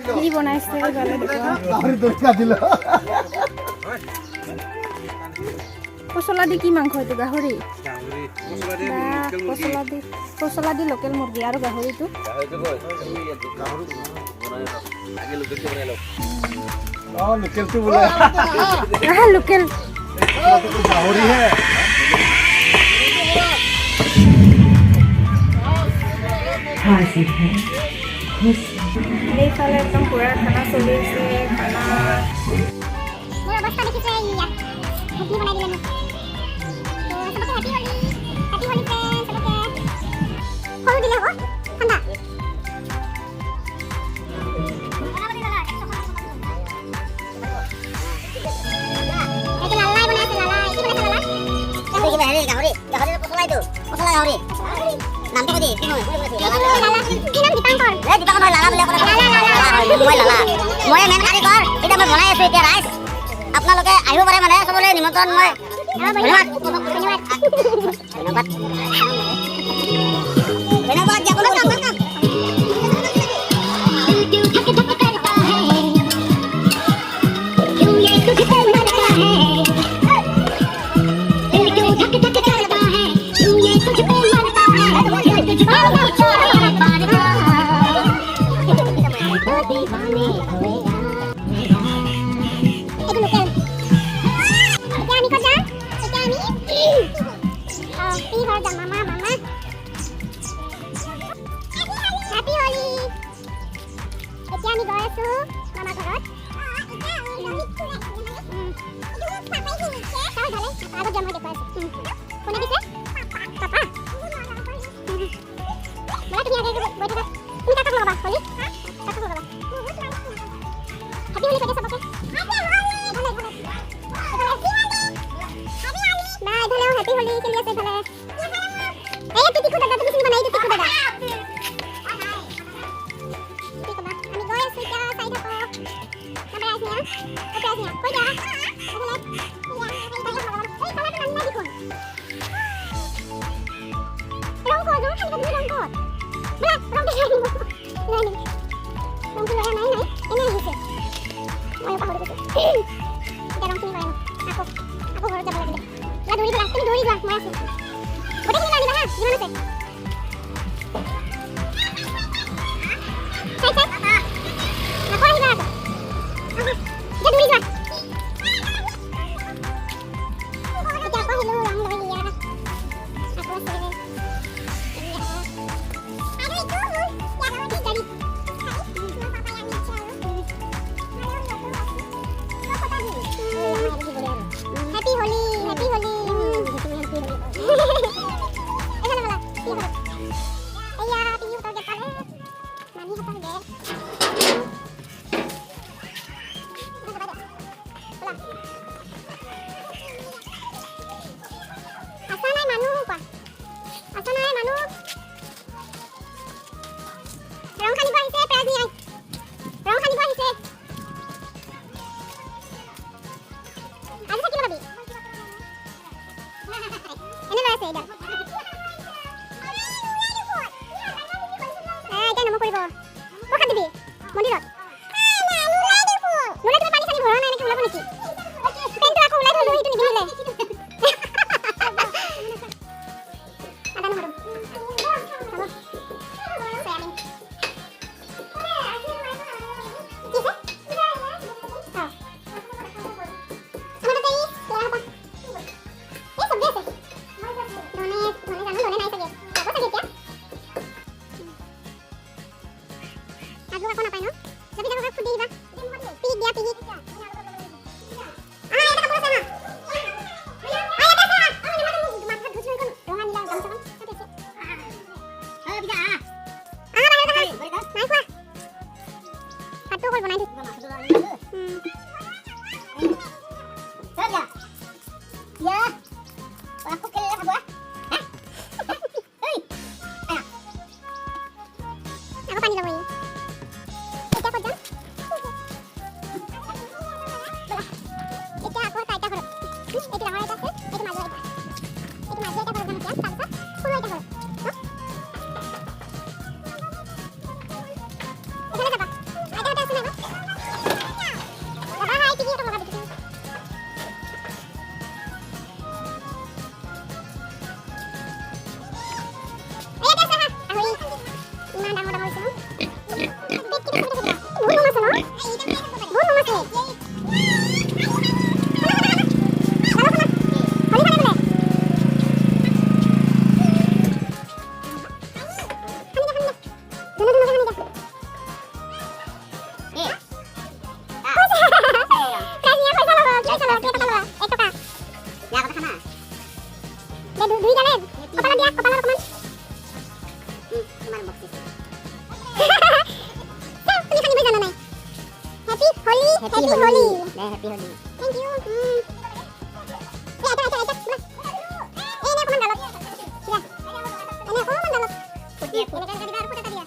খিৰি বনাইছে ভালো দেখো গাহৰি দৰকাৰ দিল পচলা দি কি মাংস এইটো গাহৰি পচলা দি লোকেল মুৰ্গী আৰু গাহৰিটো লোকেলটো বোলে লোকেল গাহৰি হে এইফালে একদম পুৰা খানা চলি আছে খানা মোৰ অৱস্থা দেখিছে ইয়া হেপি বনাই দিলে মোক তো সবকে হেপি হলি ফ্ৰেন্ড সবকে সৰু দিলে হ'ব ঠাণ্ডা গাহৰি পচলাইটো পচলা গাহৰি নামটো কদি কি হয় কি নাম দীপাংকৰ দীপাংকৰ হয় লালা বুলি ক'লে মই লালা মই মেন কাৰিকৰ এটা মই বনাই আছো এতিয়া ৰাইজ আপোনালোকে আহিব পাৰে মানে সবলে নিমন্ত্ৰণ মই ধন্যবাদ ধন্যবাদ যাবলৈ Happy Holi. Happy Holi. Happy Holi. Thank you. Ya, ada. Ini aku mandalot. Ya. Ini aku mandalot. Putih. Ini kan tadi baru putih tadi ya.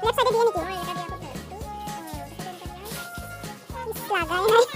Lihat saja dia nih. Laga ini.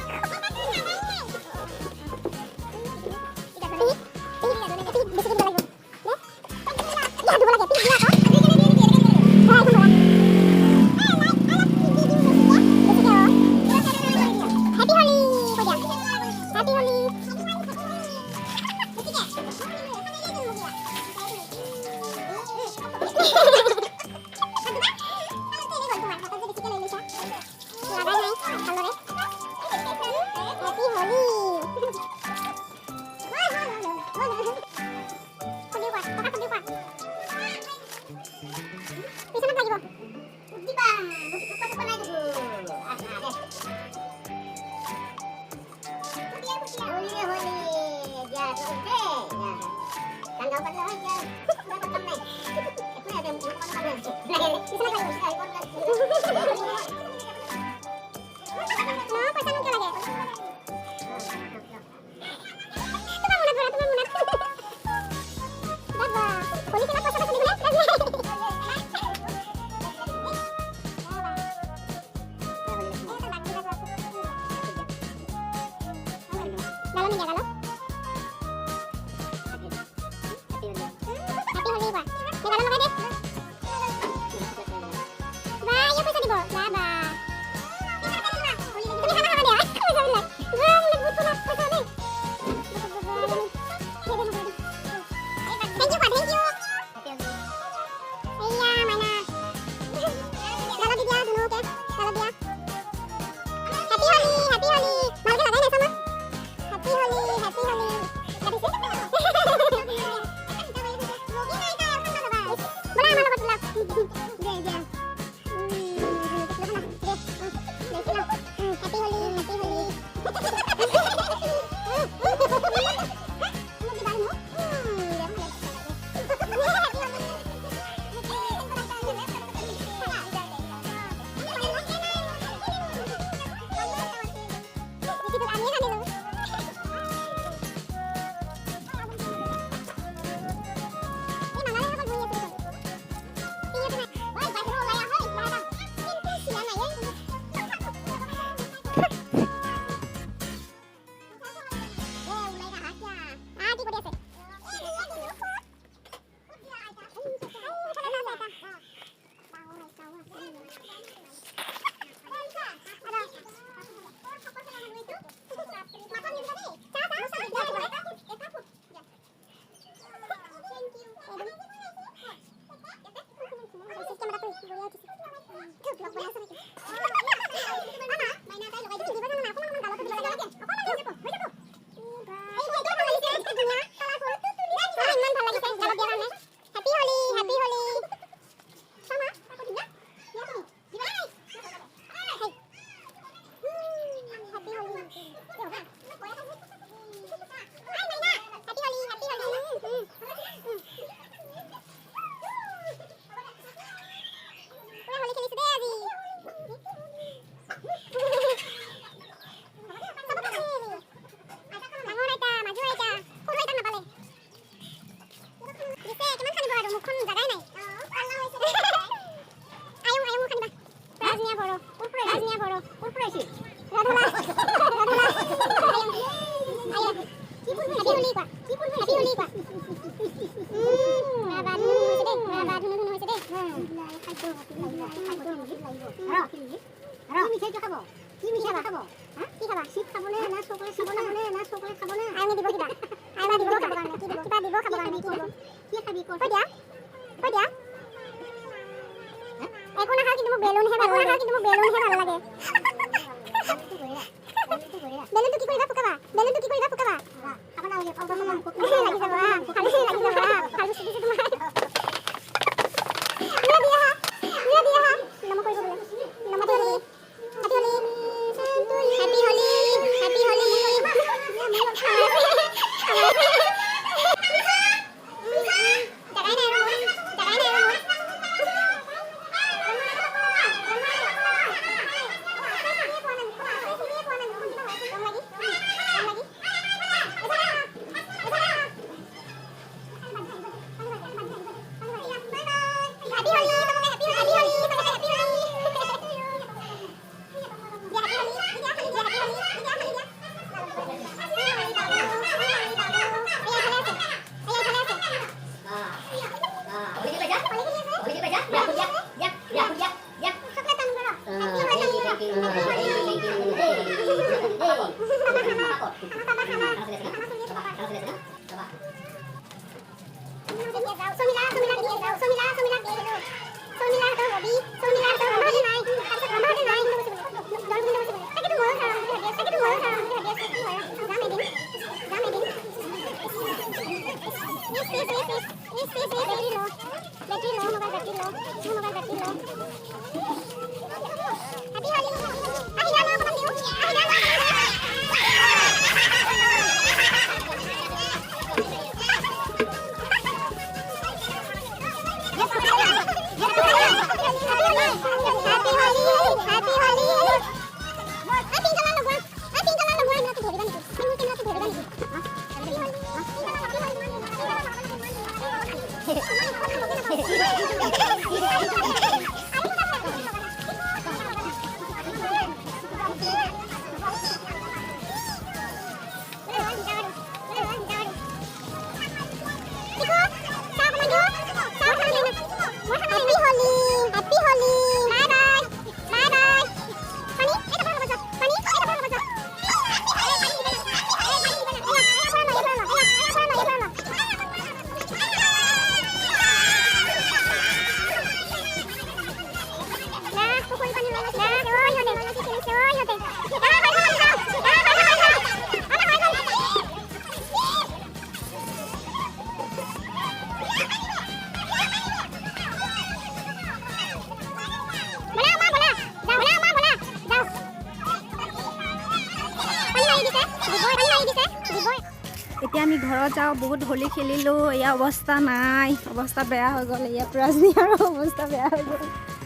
এতিয়া আমি ঘৰত যাওঁ। বহুত হোলী খেলিলোঁ, এয়া অৱস্থা নাই, অৱস্থা বেয়া হৈ গ'ল। এয়া প্ৰাজনীয়াৰো অৱস্থা বেয়া হৈ গ'ল।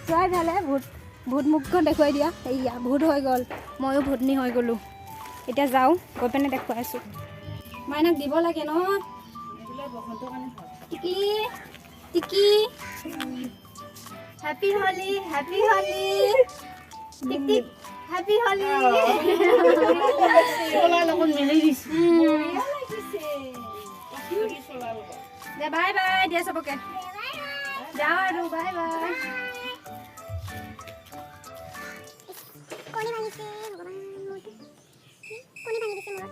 চোৱাই ভালে ভূত মুখখন দেখুৱাই দিয়া। এয়া ভূত হৈ গ'ল, ময়ো ভূতনী হৈ গ'লোঁ। এতিয়া যাওঁ, গৈ পিনে দেখুৱাইছোঁ। মাইনাক দিব লাগে ন। টিকি টিকি হেপী হোলী, হেপী হোলী, টিক টিক হেপী হোলী। দে বাই বাই দিয়া চবকে। যাওঁ আৰু বাই বাই। কণী ভাঙিছে ভগৱান, কণী ভাঙি দিছে মোৰ।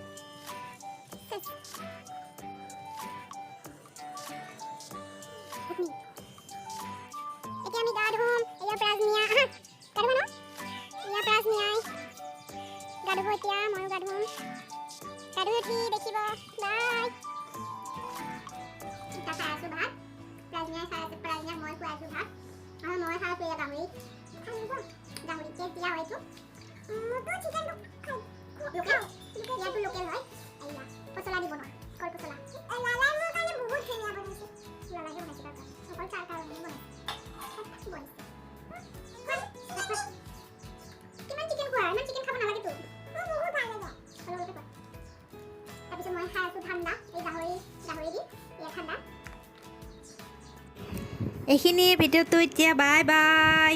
এতিয়া আমি গা ধুম। এয়া প্ৰাজনীয়া, গা ধুব ন? এয়া প্ৰাজনীয়াই গা ধুব। এতিয়া ময়ো গা ধুম। গা ধুই উঠি দেখিব। বাই। এতিয়া খাই আছোঁ ভাত। প্ৰাজনীয়াই খাই আছে, প্ৰাজনীয়াক মই খুৱাইছোঁ ভাত। আৰু মই খাই আছোঁ এয়া গাহৰি। গাহৰি কেতিয়া হয়তো তো চিকেনটো লোকেল ইয়াতো লোকেল হয়। এয়া পচলা দি বনোৱা, কল পচলা। লালাই মোৰ কাৰণে বহুত ধুনীয়া বনাইছে। লালাইও বনাইছে তাৰ অকল তাৰ কাৰণে বনাইছে। কিমান চিকেন খোৱা? ইমান চিকেন খাব নালাগেতো। বহুত ভাল লাগে। তাৰপিছত মই খাই আছোঁ ঠাণ্ডা, এই গাহৰি দি এয়া ঠাণ্ডা। এইখিনি ভিডিঅ'টো এতিয়া বাই বাই।